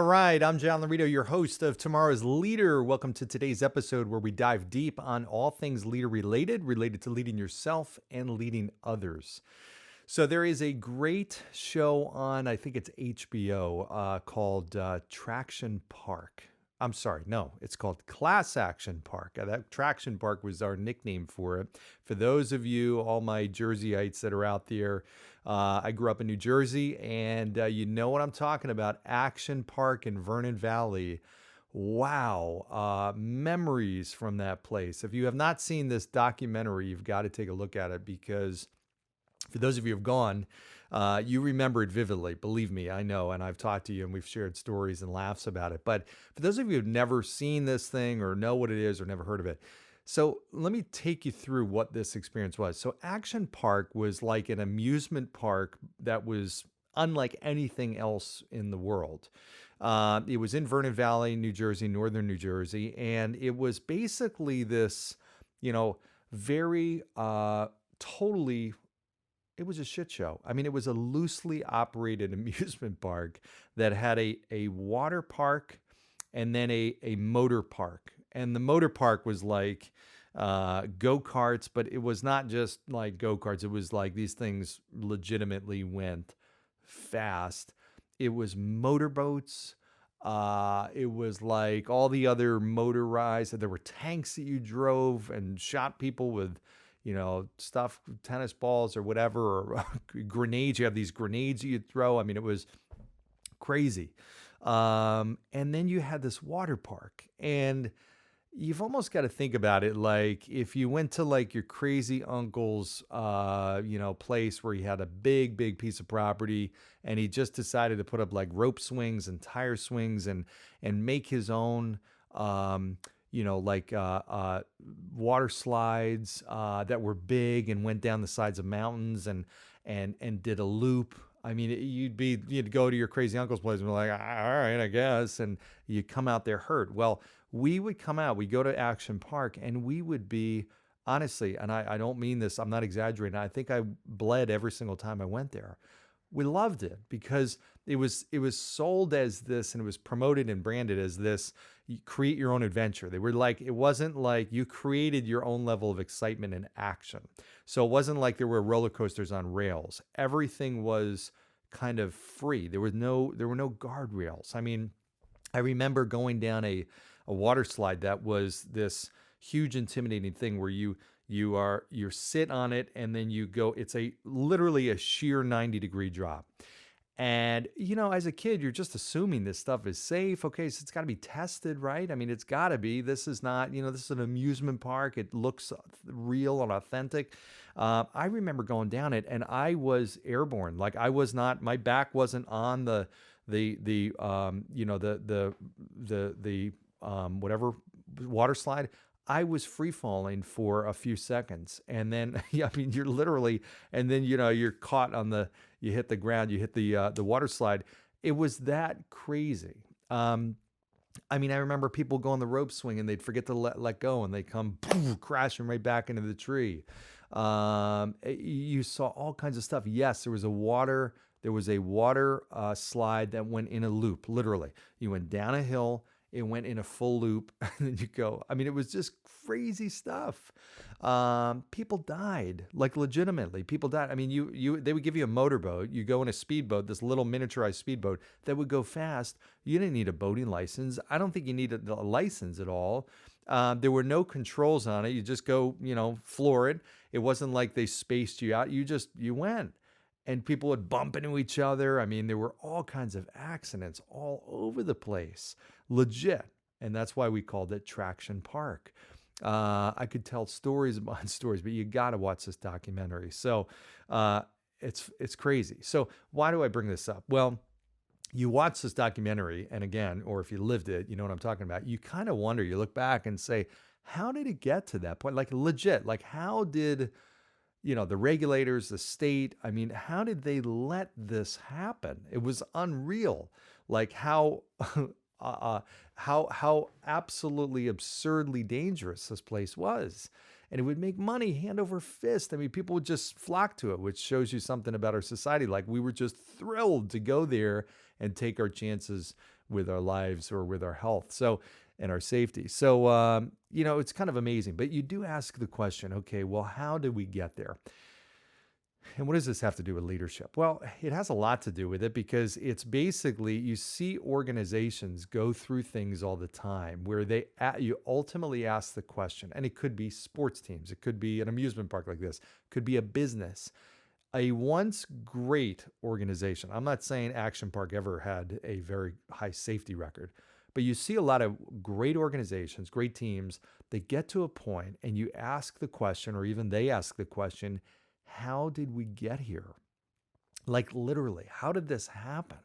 right, I'm John Laredo, your host of Tomorrow's Leader. Welcome to today's episode where we dive deep on all things leader related to leading yourself and leading others. So there is a great show on, I think it's HBO, called Traction Park. I'm sorry, no, it's called Class Action Park. That Traction Park was our nickname for it. For those of you, all my Jerseyites that are out there, I grew up in New Jersey, and you know what I'm talking about. Action Park in Vernon Valley. Wow, memories from that place. If you have not seen this documentary, you've got to take a look at it because for those of you who have gone, you remember it vividly. Believe me, I know, and I've talked to you and we've shared stories and laughs about it. But for those of you who've never seen this thing or know what it is or never heard of it, so let me take you through what this experience was. So Action Park was like an amusement park that was unlike anything else in the world. It was in Vernon Valley, New Jersey, northern New Jersey, and it was basically this, very totally it was a shit show. I mean, it was a loosely operated amusement park that had a water park and then a motor park. And the motor park was like go-karts, but it was not just like go-karts. It was like these things legitimately went fast. It was motorboats. It was like all the other motorized. There were tanks that you drove and shot people with stuff, tennis balls or whatever, or grenades. You have these grenades you throw. I mean, it was crazy. And then you had this water park, and you've almost got to think about it like if you went to like your crazy uncle's, place where he had a big piece of property, and he just decided to put up like rope swings and tire swings and make his own, water slides that were big and went down the sides of mountains and did a loop. I mean, you'd go to your crazy uncle's place and be like, all right, I guess, and you come out there hurt. Well, we would come out, we go to Action Park, and we would be, honestly, and I don't mean this, I'm not exaggerating, I think I bled every single time I went there. We loved it because it was sold as this, and it was promoted and branded as this, you create your own adventure. They were like, it wasn't like you created your own level of excitement and action. So it wasn't like there were roller coasters on rails. Everything was kind of free. There were no guardrails. I mean, I remember going down a water slide that was this huge intimidating thing where you sit on it and then you go, it's literally a sheer 90-degree drop. And, as a kid, you're just assuming this stuff is safe. Okay, so it's got to be tested, right? I mean, it's got to be. This is not, this is an amusement park. It looks real and authentic. I remember going down it, and I was airborne. Like I was not, my back wasn't on the whatever water slide. I was free falling for a few seconds. And then, I mean, you're literally, and then, you're caught you hit the ground, you hit the water slide. It was that crazy. I mean, I remember people go on the rope swing and they'd forget to let go, and they come crashing right back into the tree. You saw all kinds of stuff. Yes, there was a water slide that went in a loop, literally. You went down a hill, it went in a full loop, and then you go. I mean, it was just crazy stuff. People died, like legitimately. People died. I mean, they would give you a motorboat. You go in a speedboat, this little miniaturized speedboat that would go fast. You didn't need a boating license. I don't think you needed a license at all. There were no controls on it. You just go, floor it. It wasn't like they spaced you out. You went. And people would bump into each other. I mean, there were all kinds of accidents all over the place, legit. And that's why we called it Traction Park. I could tell stories upon stories, but you got to watch this documentary. So it's crazy. So why do I bring this up? Well, you watch this documentary, and again, or if you lived it, you know what I'm talking about. You kind of wonder, you look back and say, how did it get to that point? Like legit, like how did the regulators, the state, I mean, how did they let this happen? It was unreal. Like how absolutely absurdly dangerous this place was. And it would make money hand over fist. I mean, people would just flock to it, which shows you something about our society. Like we were just thrilled to go there and take our chances with our lives or with our health. So, and our safety. So, it's kind of amazing. But you do ask the question, okay, well, how did we get there? And what does this have to do with leadership? Well, it has a lot to do with it because it's basically you see organizations go through things all the time where you ultimately ask the question, and it could be sports teams, it could be an amusement park like this, it could be a business. A once great organization, I'm not saying Action Park ever had a very high safety record, but you see a lot of great organizations, great teams, they get to a point and you ask the question, or even they ask the question, how did we get here? Like literally, how did this happen?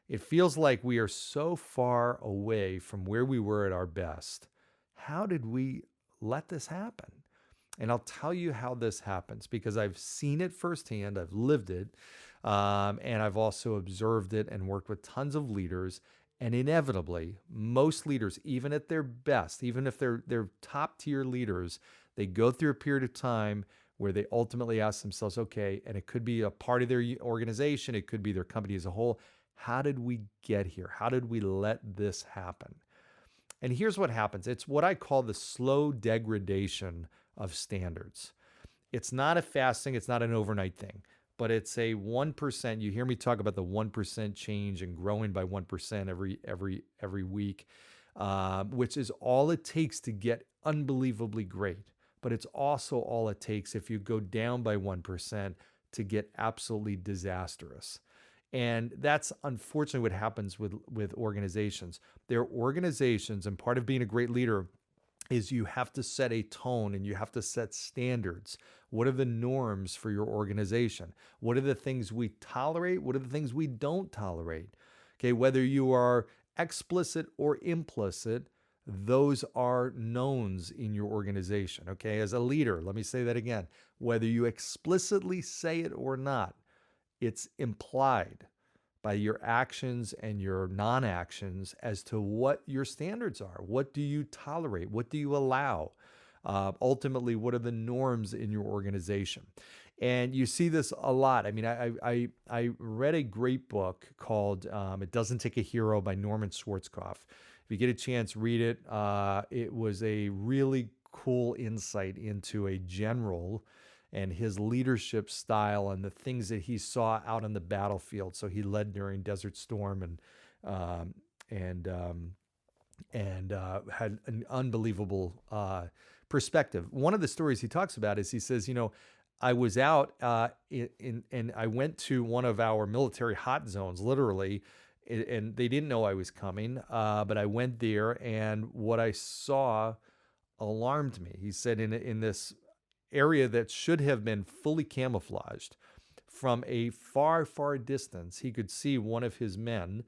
It feels like we are so far away from where we were at our best. How did we let this happen? And I'll tell you how this happens because I've seen it firsthand. I've lived it. And I've also observed it and worked with tons of leaders. And inevitably, most leaders, even at their best, even if they're top tier leaders, they go through a period of time where they ultimately ask themselves, okay, and it could be a part of their organization, it could be their company as a whole. How did we get here? How did we let this happen? And here's what happens. It's what I call the slow degradation of standards. It's not a fast thing. It's not an overnight thing, but it's a 1%. You hear me talk about the 1% change and growing by 1% every week, which is all it takes to get unbelievably great. But it's also all it takes if you go down by 1% to get absolutely disastrous. And that's unfortunately what happens with organizations. They're organizations, and part of being a great leader is you have to set a tone and you have to set standards. What are the norms for your organization? What are the things we tolerate? What are the things we don't tolerate? Okay, whether you are explicit or implicit, those are knowns in your organization, okay? As a leader, let me say that again. Whether you explicitly say it or not, it's implied by your actions and your non-actions as to what your standards are. What do you tolerate? What do you allow? Ultimately, what are the norms in your organization? And you see this a lot. I mean, I read a great book called It Doesn't Take a Hero by Norman Schwarzkopf. If you get a chance, read it. It was a really cool insight into a general and his leadership style and the things that he saw out on the battlefield. So he led during Desert Storm and had an unbelievable perspective. One of the stories he talks about is he says, I was out and I went to one of our military hot zones, literally, and they didn't know I was coming, but I went there, and what I saw alarmed me. He said in this area that should have been fully camouflaged, from a far, far distance, he could see one of his men,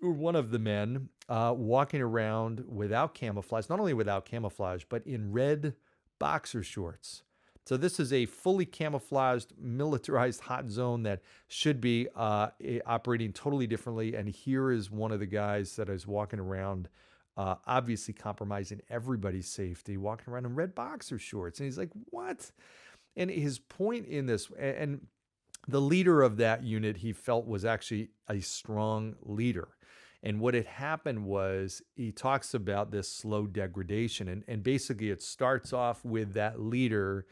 or one of the men, walking around without camouflage, not only without camouflage, but in red boxer shorts. So this is a fully camouflaged, militarized hot zone that should be operating totally differently. And here is one of the guys that is walking around, obviously compromising everybody's safety, walking around in red boxer shorts. And he's like, what? And his point in this, and the leader of that unit, he felt was actually a strong leader. And what had happened was he talks about this slow degradation. And basically it starts off with that leader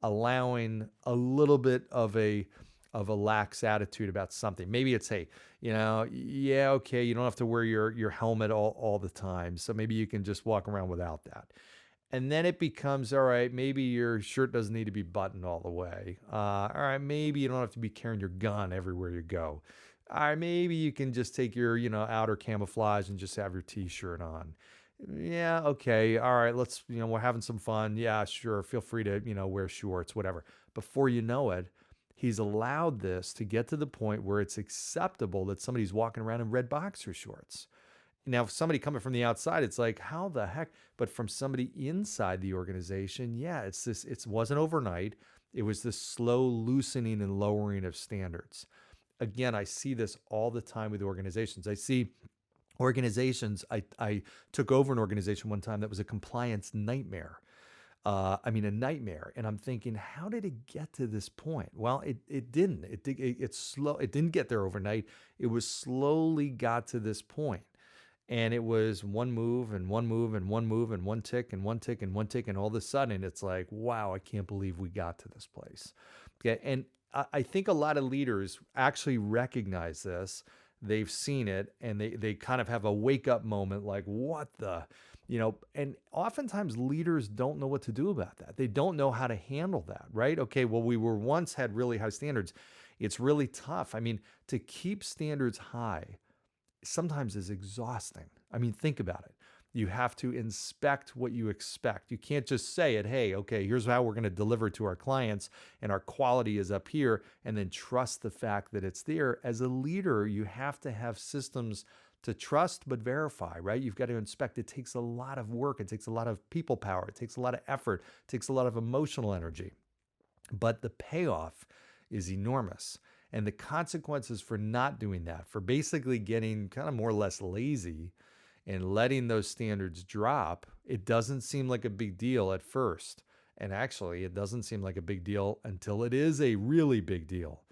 allowing a little bit of a lax attitude about something. Maybe it's, hey, okay, you don't have to wear your helmet all the time. So maybe you can just walk around without that. And then it becomes, all right, maybe your shirt doesn't need to be buttoned all the way. All right, maybe you don't have to be carrying your gun everywhere you go. All right, maybe you can just take your, outer camouflage and just have your t-shirt on. Yeah, okay, all right, let's, we're having some fun. Yeah, sure, feel free to, wear shorts, whatever. Before you know it, he's allowed this to get to the point where it's acceptable that somebody's walking around in red boxer shorts. Now, if somebody coming from the outside, it's like, how the heck? But from somebody inside the organization, yeah, it wasn't overnight. It was this slow loosening and lowering of standards. Again, I see this all the time with organizations. I see organizations, I took over an organization one time that was a compliance nightmare. I mean, a nightmare. And I'm thinking, how did it get to this point? Well, it didn't. It's slow. It didn't get there overnight. It was slowly got to this point. And it was one move and one move and one move and one tick and one tick and one tick. And all of a sudden it's like, wow, I can't believe we got to this place. Okay. And I think a lot of leaders actually recognize this. They've seen it and they kind of have a wake up moment like, what the, and oftentimes leaders don't know what to do about that. They don't know how to handle that, right? Okay, well, we were once had really high standards. It's really tough. I mean, to keep standards high sometimes is exhausting. I mean, think about it. You have to inspect what you expect. You can't just say it, hey, okay, here's how we're going to deliver to our clients and our quality is up here, and then trust the fact that it's there. As a leader, you have to have systems to trust but verify, right? You've got to inspect. It takes a lot of work. It takes a lot of people power. It takes a lot of effort. It takes a lot of emotional energy. But the payoff is enormous. And the consequences for not doing that, for basically getting kind of more or less lazy and letting those standards drop, it doesn't seem like a big deal at first. And actually, it doesn't seem like a big deal until it is a really big deal.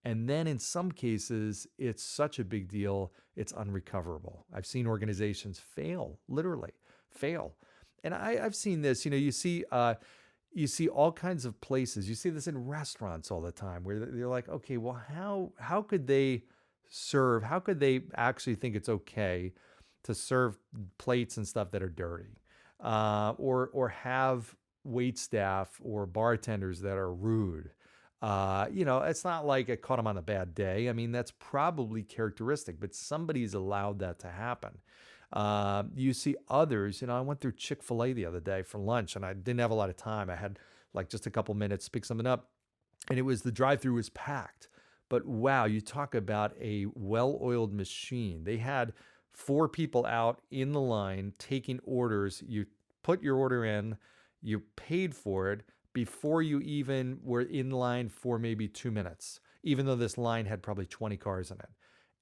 And then in some cases, it's such a big deal, it's unrecoverable. I've seen organizations fail, literally fail. And I've seen this, you see all kinds of places. You see this in restaurants all the time where they're like, okay, well, how could they serve? How could they actually think it's okay to serve plates and stuff that are dirty, or have wait staff or bartenders that are rude? It's not like it caught them on a bad day. I mean, that's probably characteristic, but somebody's allowed that to happen. You see others, I went through Chick-fil-A the other day for lunch and I didn't have a lot of time. I had like just a couple minutes to pick something up and the drive-through was packed. But wow, you talk about a well-oiled machine. They had 4 people out in the line taking orders. You put your order in, you paid for it before you even were in line for maybe 2 minutes, even though this line had probably 20 cars in it.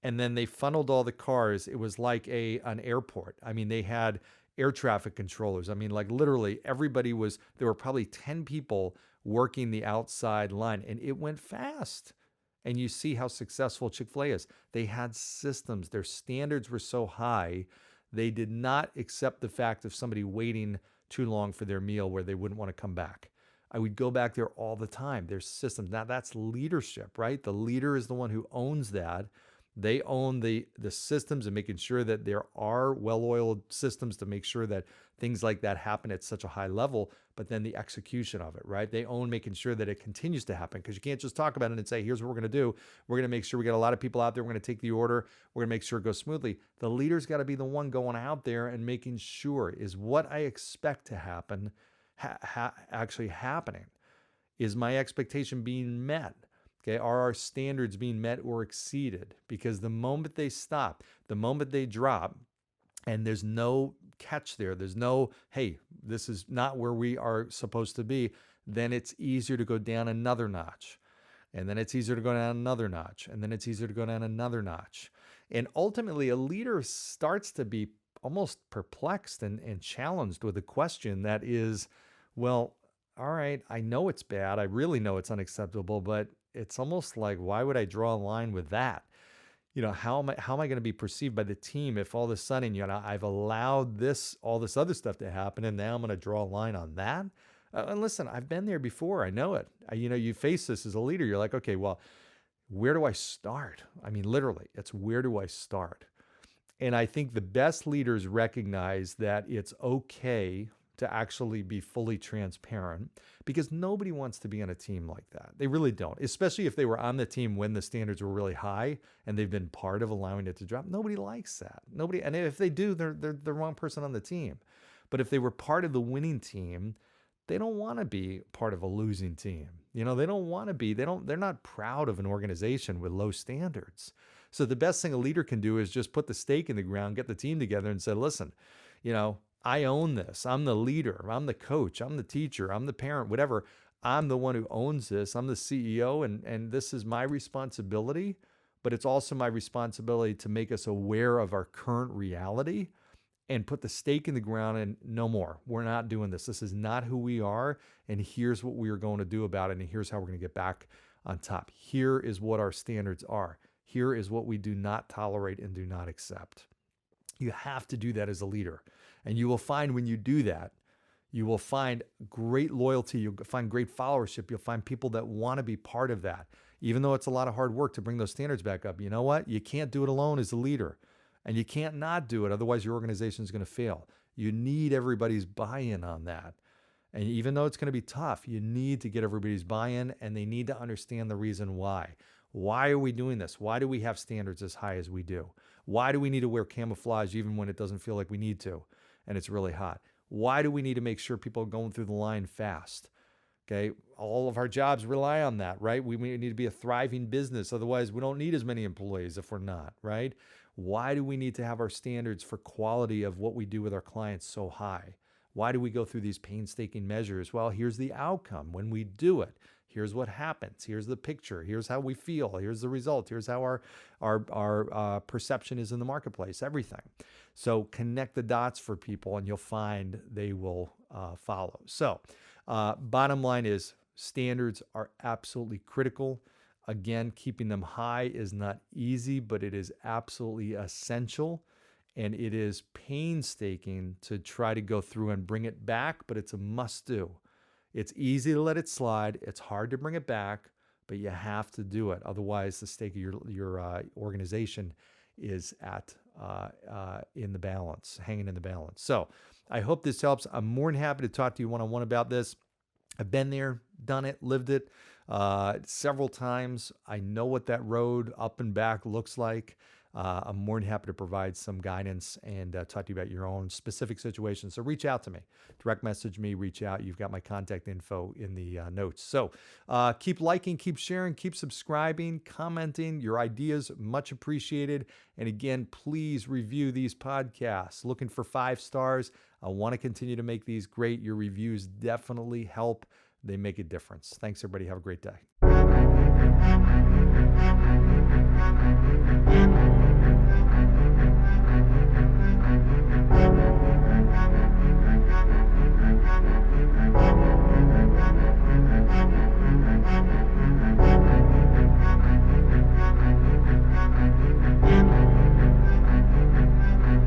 And then they funneled all the cars. It was like an airport. I mean, they had air traffic controllers. I mean, like literally there were probably 10 people working the outside line and it went fast. And you see how successful Chick-fil-A is. They had systems. Their standards were so high. They did not accept the fact of somebody waiting too long for their meal where they wouldn't want to come back. I would go back there all the time. There's systems. Now that's leadership, right? The leader is the one who owns that. They own the systems and making sure that there are well-oiled systems to make sure that things like that happen at such a high level, but then the execution of it, right? They own making sure that it continues to happen because you can't just talk about it and say, here's what we're going to do. We're going to make sure we get a lot of people out there. We're going to take the order. We're going to make sure it goes smoothly. The leader's got to be the one going out there and making sure is what I expect to happen actually happening? Is my expectation being met? Okay, are our standards being met or exceeded? Because the moment they stop, the moment they drop, and there's no catch there's no, hey, this is not where we are supposed to be, then it's easier to go down another notch. And then it's easier to go down another notch. And then it's easier to go down another notch. And ultimately, a leader starts to be almost perplexed and challenged with a question that is, well, all right, I know it's bad. I really know it's unacceptable, but it's almost like, why would I draw a line with that? How am I going to be perceived by the team if all of a sudden, I've allowed all this other stuff to happen and now I'm going to draw a line on that? And listen, I've been there before. I know it. You face this as a leader. You're like, okay, well, where do I start? I mean, literally, it's where do I start? And I think the best leaders recognize that it's okay to actually be fully transparent because nobody wants to be on a team like that. They really don't, especially if they were on the team when the standards were really high and they've been part of allowing it to drop. Nobody likes that. Nobody, and if they do, they're the wrong person on the team. But if they were part of the winning team, they don't want to be part of a losing team. They don't want to be, they're not proud of an organization with low standards. So the best thing a leader can do is just put the stake in the ground, get the team together and say, listen, I own this. I'm the leader. I'm the coach. I'm the teacher. I'm the parent, whatever. I'm the one who owns this. I'm the CEO and this is my responsibility, but it's also my responsibility to make us aware of our current reality and put the stake in the ground and no more. We're not doing this. This is not who we are. And here's what we are going to do about it. And here's how we're going to get back on top. Here is what our standards are. Here is what we do not tolerate and do not accept. You have to do that as a leader. And you will find when you do that, you will find great loyalty. You'll find great followership. You'll find people that want to be part of that. Even though it's a lot of hard work to bring those standards back up, you know what? You can't do it alone as a leader. And you can't not do it. Otherwise, your organization is going to fail. You need everybody's buy-in on that. And even though it's going to be tough, you need to get everybody's buy-in, and they need to understand the reason why. Why are we doing this? Why do we have standards as high as we do? Why do we need to wear camouflage even when it doesn't feel like we need to and it's really hot? Why do we need to make sure people are going through the line fast? Okay, all of our jobs rely on that, right? We need to be a thriving business. Otherwise, we don't need as many employees if we're not, right? Why do we need to have our standards for quality of what we do with our clients so high? Why do we go through these painstaking measures? Well, here's the outcome when we do it. Here's what happens. Here's the picture. Here's how we feel. Here's the result. Here's how our perception is in the marketplace, everything. So connect the dots for people and you'll find they will follow. So bottom line is standards are absolutely critical. Again, keeping them high is not easy, but it is absolutely essential. And it is painstaking to try to go through and bring it back, but it's a must do. It's easy to let it slide. It's hard to bring it back, but you have to do it. Otherwise, the stake of your organization is at in the balance, hanging in the balance. So I hope this helps. I'm more than happy to talk to you one-on-one about this. I've been there, done it, lived it several times. I know what that road up and back looks like. I'm more than happy to provide some guidance and talk to you about your own specific situation. So reach out to me, direct message me, reach out. You've got my contact info in the notes. So keep liking, keep sharing, keep subscribing, commenting. Your ideas, much appreciated. And again, please review these podcasts. Looking for 5 stars. I want to continue to make these great. Your reviews definitely help. They make a difference. Thanks, everybody. Have a great day.